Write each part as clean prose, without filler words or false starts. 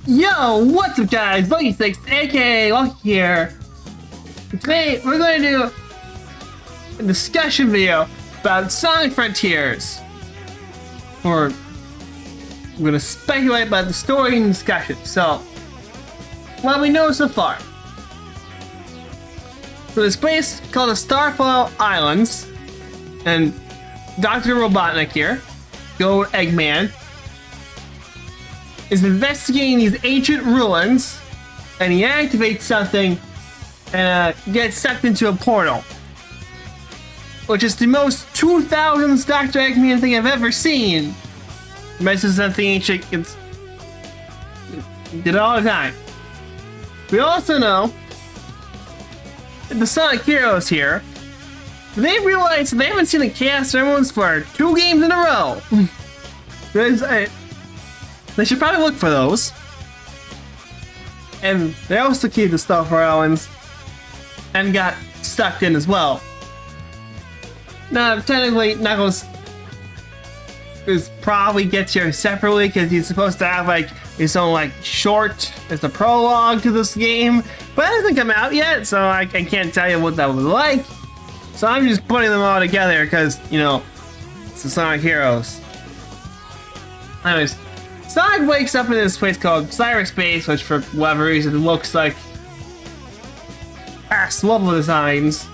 Yo, what's up guys? Luckysix A.K.A Lucky here. Today we're going to do a discussion video about Sonic Frontiers. Or we're going to speculate about the story and discussion. So, what we know so far. So this place called the Starfall Islands, and Dr. Robotnik here, the old Eggman, is investigating these ancient ruins, and he activates something and gets sucked into a portal, which is the most 2000s Dr. Eggman thing I've ever seen. Messes something ancient, it's did it all the time. We also know that the Sonic Heroes here, they realize they haven't seen the Chaos Emeralds for 2 games in a row. They should probably look for those. And they also keep the Starfall Islands and got sucked in as well. Now, technically, Knuckles probably gets here separately because he's supposed to have like his own like short as a prologue to this game, but it hasn't come out yet, so I can't tell you what that was like. So I'm just putting them all together because, you know, it's the Sonic Heroes. Anyways, Sonic wakes up in this place called cyberspace, which for whatever reason looks like past level designs.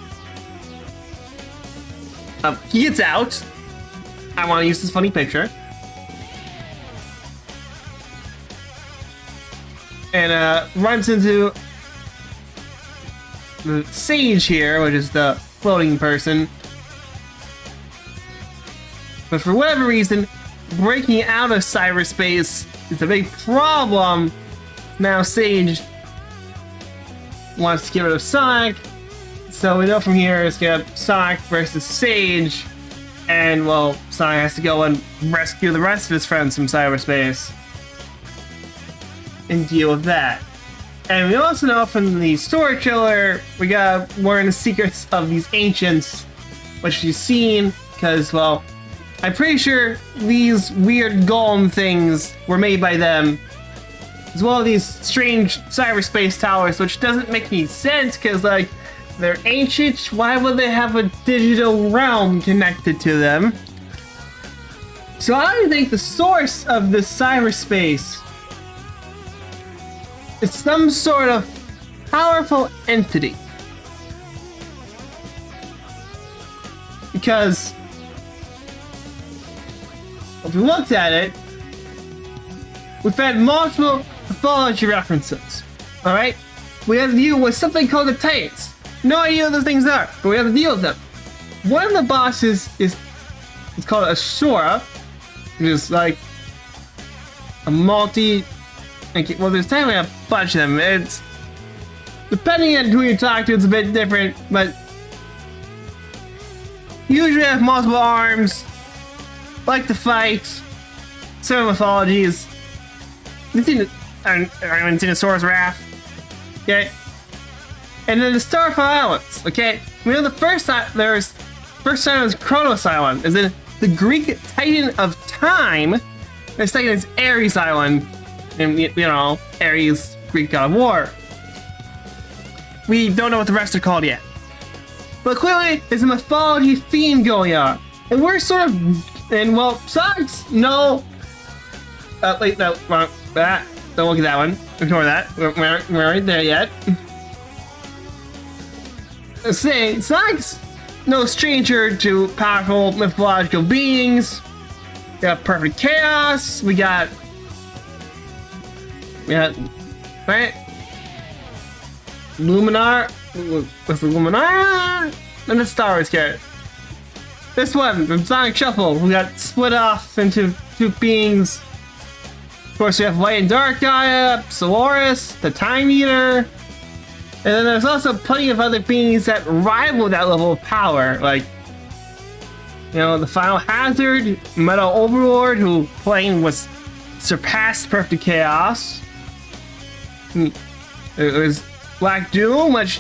He gets out. I want to use this funny picture. And runs into the Sage here, which is the floating person. But for whatever reason, breaking out of cyberspace is a big problem. Now Sage wants to get rid of Sonic, so we know from here it's gonna have Sonic versus Sage, and well, Sonic has to go and rescue the rest of his friends from cyberspace and deal with that. And we also know from the story trailer we gotta learn the secrets of these ancients, which you've seen because, well, I'm pretty sure these weird golem things were made by them, as well as these strange cyberspace towers, which doesn't make any sense because, like, they're ancient. Why would they have a digital realm connected to them? So I think the source of this cyberspace is some sort of powerful entity. Because if we looked at it, we've had multiple mythology references. Alright? We have to deal with something called the Titans. No idea what those things are, but we have to deal with them. One of the bosses is called Ashura, which is like a well, there's technically a bunch of them. It's depending on who you talk to, it's a bit different, but usually have multiple arms, like to fight, certain mythologies. You've seen everyone's seen a Sora's Wrath, okay? And then the Starfall Islands, okay? We know the first time was Kronos Island, as in the Greek Titan of Time. The second is Ares Island, and you know, Ares, Greek god of war. We don't know what the rest are called yet, but clearly there's a mythology theme going on, and we're sort of, and well, Sonic's no. Wait, no, that. Don't look at that one. Ignore that. We're right there yet. Say, Sonic's no stranger to powerful mythological beings. We got perfect chaos. We got, right? Luminar with the Luminar and the Star Wars character. This one from Sonic Shuffle, we got split off into 2 beings. Of course, we have Light and Dark Gaia, Solaris, the Time Eater. And then there's also plenty of other beings that rival that level of power, like, you know, the Final Hazard, Metal Overlord, who playing was surpassed perfect chaos. There's Black Doom, which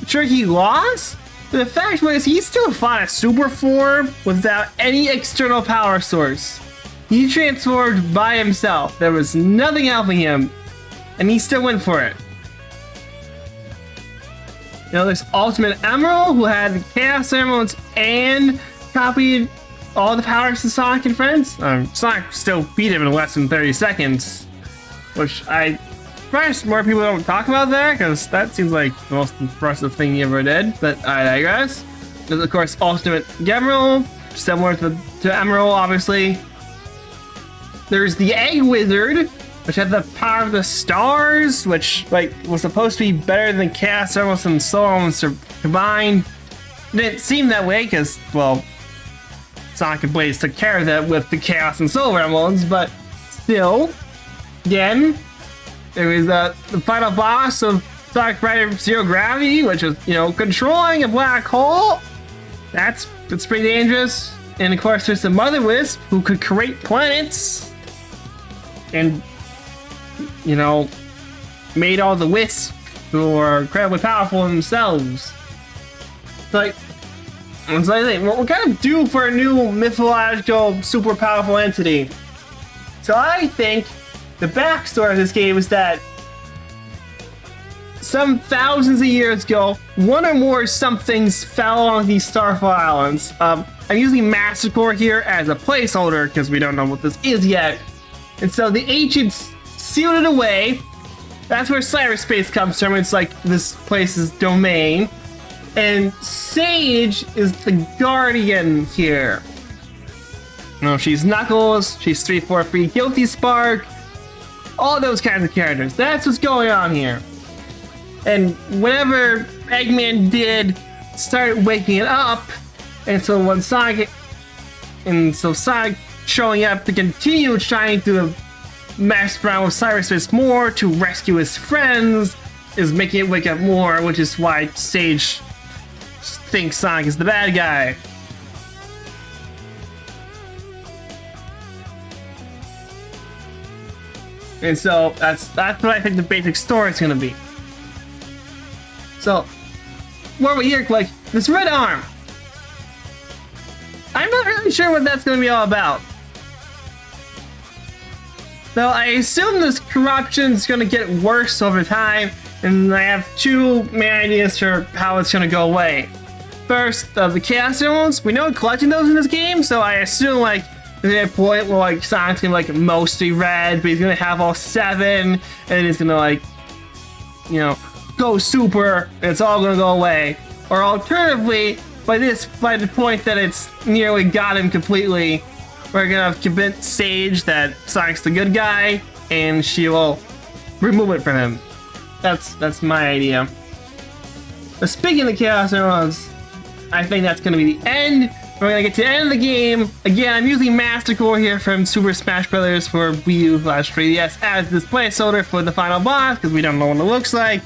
Tricky lost. But the fact was, he still fought a super form without any external power source. He transformed by himself. There was nothing helping him, and he still went for it. You know, there's Ultimate Emerald, who had Chaos Emeralds and copied all the powers to Sonic and friends. Sonic still beat him in less than 30 seconds, which I surprised more people don't talk about that, because that seems like the most impressive thing he ever did, but I digress. There's, of course, Ultimate Emerald, similar to Emerald, obviously. There's the Egg Wizard, which had the power of the stars, which like was supposed to be better than Chaos Emeralds and Solar Emeralds combined. It didn't seem that way because, well, Sonic and Blaze took care of that with the Chaos and Solar Emeralds, but still, again, there was the final boss of Sonic Rider Zero Gravity, which is, you know, controlling a black hole. That's pretty dangerous. And of course, there's the Mother Wisp, who could create planets, and, you know, made all the Wisps, who are incredibly powerful themselves. It's like, what we're kind of due for a new mythological, super powerful entity. So I think the backstory of this game is that some thousands of years ago, one or more somethings fell on these Starfall Islands. I'm using Massacre here as a placeholder because we don't know what this is yet. And so the ancients sealed it away. That's where cyberspace comes from. It's like this place's domain. And Sage is the guardian here. You know, she's Knuckles, she's 343 Guilty Spark, all those kinds of characters. That's what's going on here. And whatever Eggman did started waking it up, and so when Sonic showing up to continue trying to mess around with cyberspace more to rescue his friends is making it wake up more, which is why Sage thinks Sonic is the bad guy. And so that's what I think the basic story is gonna be. So, what we hear, like, this red arm. I'm not really sure what that's gonna be all about. So I assume this corruption is gonna get worse over time, and I have two main ideas for how it's gonna go away. First, the Chaos Emeralds. We know we're collecting those in this game, so I assume, like, there's a point where, like, Sonic's gonna, like, mostly red, but he's gonna have all 7, and he's gonna, like, you know, go super, and it's all gonna go away. Or alternatively, by the point that it's nearly got him completely, we're gonna convince Sage that Sonic's the good guy, and she will remove it from him. That's my idea. But speaking of the Chaos Emeralds, I think that's gonna be the end. We're gonna get to the end of the game. Again, I'm using Mastercore here from Super Smash Bros. For Wii U/3DS as this placeholder for the final boss, because we don't know what it looks like.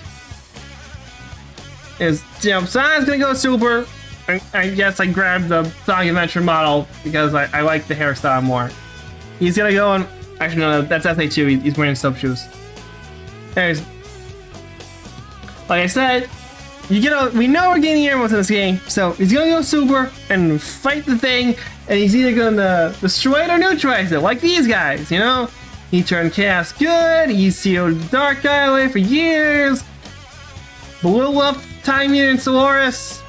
You know, Sonic's gonna go super. I guess I grabbed the Sonic Adventure model because I like the hairstyle more. He's gonna go on. Actually, no, that's SA2. He's wearing soap shoes. There's, like I said, we know we're getting emeralds in this game, so he's gonna go super and fight the thing, and he's either gonna destroy it or neutralize it, like these guys, you know? He turned Chaos good, he sealed the Dark Guy away for years, blew up Time Unit and Solaris,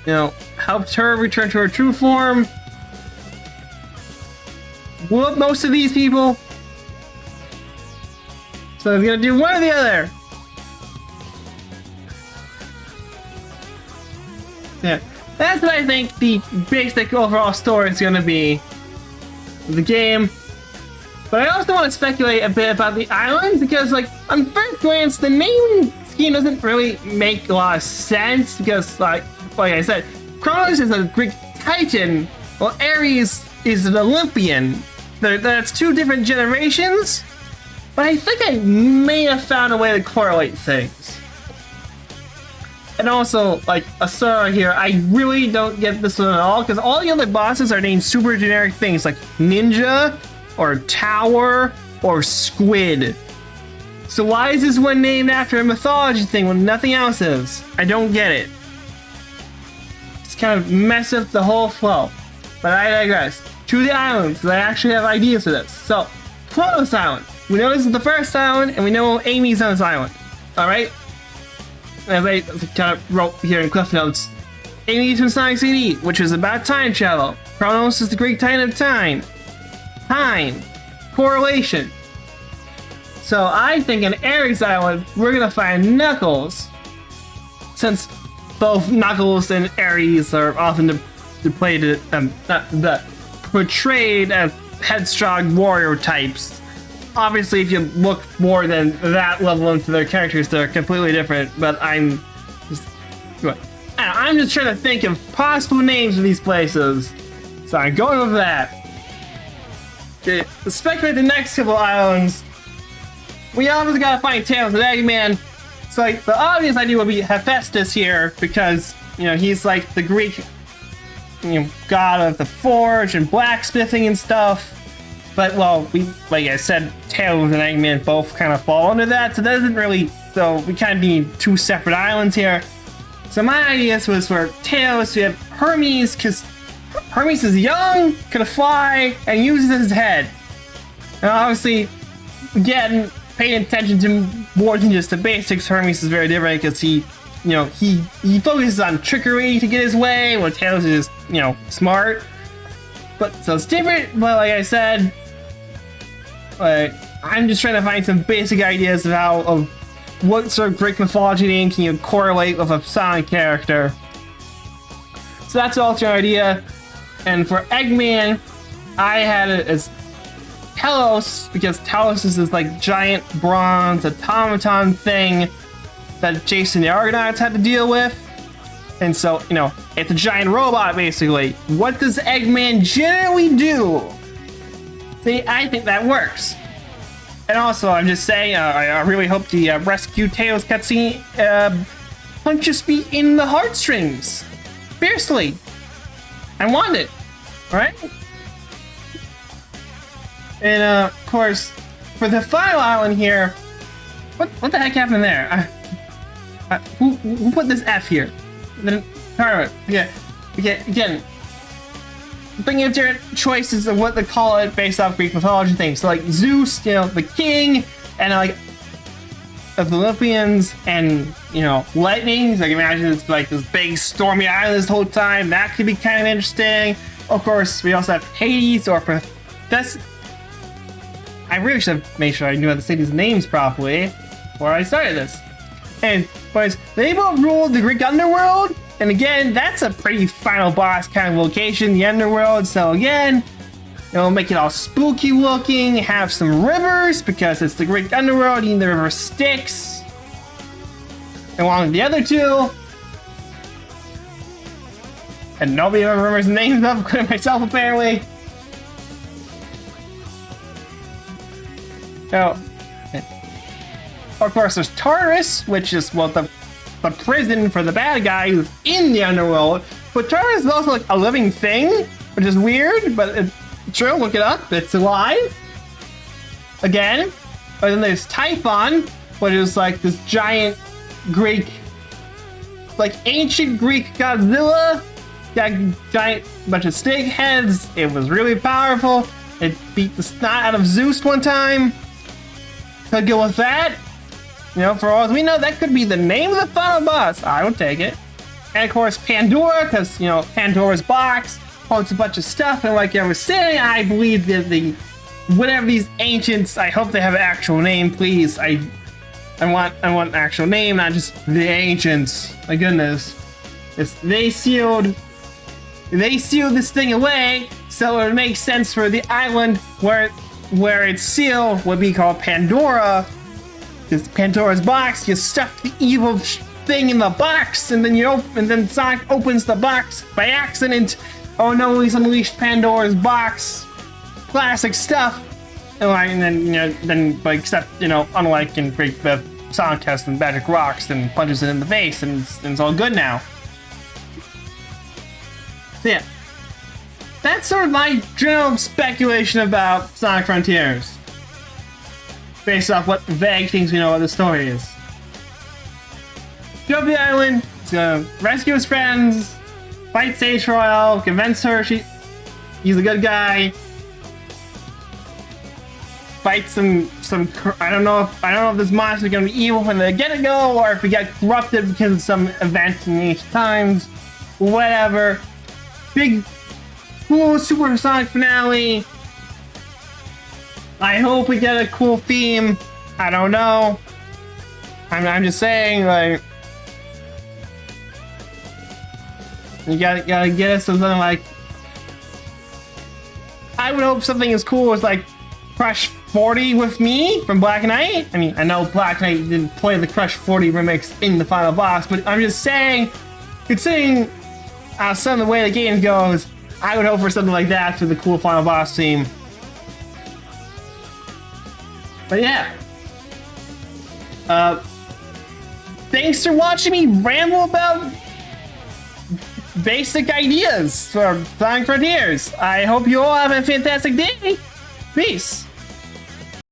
you know, helped her return to her true form, blew up most of these people. So he's gonna do one or the other. Yeah, that's what I think the basic overall story is gonna be of the game. But I also want to speculate a bit about the islands because, like, on first glance, the naming scheme doesn't really make a lot of sense because, like I said, Kronos is a Greek titan, while Ares is an Olympian. That's two different generations. But I think I may have found a way to correlate things. And also, like, Asura here, I really don't get this one at all, because all the other bosses are named super generic things, like Ninja, or Tower, or Squid. So why is this one named after a mythology thing when nothing else is? I don't get it. It's kind of mess up the whole flow. But I digress. To the islands, because I actually have ideas for this. So, Clonos Island. We know this is the first island, and we know Amy's on this island. Alright? As I kind of wrote here in Cliff Notes, Amy's from Sonic CD, which is about time travel. Chronos is the Greek titan of time. Time. Correlation. So I think in Ares Island, we're gonna find Knuckles. Since both Knuckles and Ares are often portrayed as headstrong warrior types. Obviously, if you look more than that level into their characters, they're completely different. But I'm just trying to think of possible names for these places. So I'm going with that. Okay, let's speculate the next couple islands. We obviously gotta find Tails and Eggman. So like the obvious idea would be Hephaestus here because he's like the Greek god of the forge and blacksmithing and stuff. But well, like I said, Tails and Eggman both kind of fall under that, so that doesn't really. So we kind of need two separate islands here. So my idea was for Tails to have Hermes, because Hermes is young, can fly, and uses his head. And obviously, again, paying attention to more than just the basics, Hermes is very different because he focuses on trickery to get his way, while Tails is just, smart. But so it's different, but like I said, I'm just trying to find some basic ideas of what sort of Greek mythology name can you correlate with a Sonic character. So that's all your idea. And for Eggman, I had it as Telos, because Telos is this like giant bronze automaton thing that Jason the Argonauts had to deal with. And so, it's a giant robot basically. What does Eggman generally do? See, I think that works. And also, I'm just saying, I really hope the Rescue Tails cutscene punches me in the heartstrings. Fiercely. I want it. Alright? And of course, for the final island here, what the heck happened there? Who put this F here? Then, alright, yeah, again, bringing up different choices of what to call it based off Greek mythology things. So like Zeus, the king, and like of the Olympians, and lightning. So I can imagine it's like this big stormy island this whole time. That could be kind of interesting. Of course, we also have Hades or Professor. I really should have made sure I knew how to say these names properly before I started this. And boys, they both ruled the Greek underworld. And again, that's a pretty final boss kind of location, the underworld. So again, make it all spooky looking, have some rivers, because it's the Greek underworld, and the river Styx. Along with the other two. And nobody ever remembers the names of, including myself apparently. So, of course, there's Tartarus, which is, the prison for the bad guy who's in the underworld. But Tartarus is also like a living thing, which is weird, but it's true, look it up, it's alive. Again. But then there's Typhon, which is like this giant Greek, like ancient Greek Godzilla. Got giant bunch of snake heads. It was really powerful. It beat the snot out of Zeus one time. Could go with that. For all we know, that could be the name of the final boss. I would take it. And of course, Pandora, because, Pandora's box holds a bunch of stuff. And like I was saying, I believe that whatever these ancients, I hope they have an actual name, please. I want an actual name, not just the ancients. My goodness. They sealed this thing away, so it would make sense for the island where its seal would be called Pandora. Because Pandora's box, you stuff the evil thing in the box, and then Sonic opens the box by accident. Oh no, he's unleashed Pandora's box. Classic stuff. And then except unlike in Greek, the Sonic has some magic rocks and punches it in the face, and it's all good now. So yeah, that's sort of my general speculation about Sonic Frontiers. Based off what vague things we know what the story is. Go up the island, to rescue his friends, fight Sage Royale, convince her He's a good guy. Fight some. I don't know if this monster is gonna be evil from the get-go, or if we get corrupted because of some event in ancient times. Whatever. Big, cool, supersonic finale. I hope we get a cool theme. I don't know. I'm just saying, like, you gotta get us something like. I would hope something as cool as like Crush 40 with me from Black Knight. I mean, I know Black Knight didn't play the Crush 40 remix in the final boss, but I'm just saying, considering some of the way the game goes, I would hope for something like that for the cool final boss team. But yeah. Thanks for watching me ramble about basic ideas for Flying Frontiers. I hope you all have a fantastic day. Peace.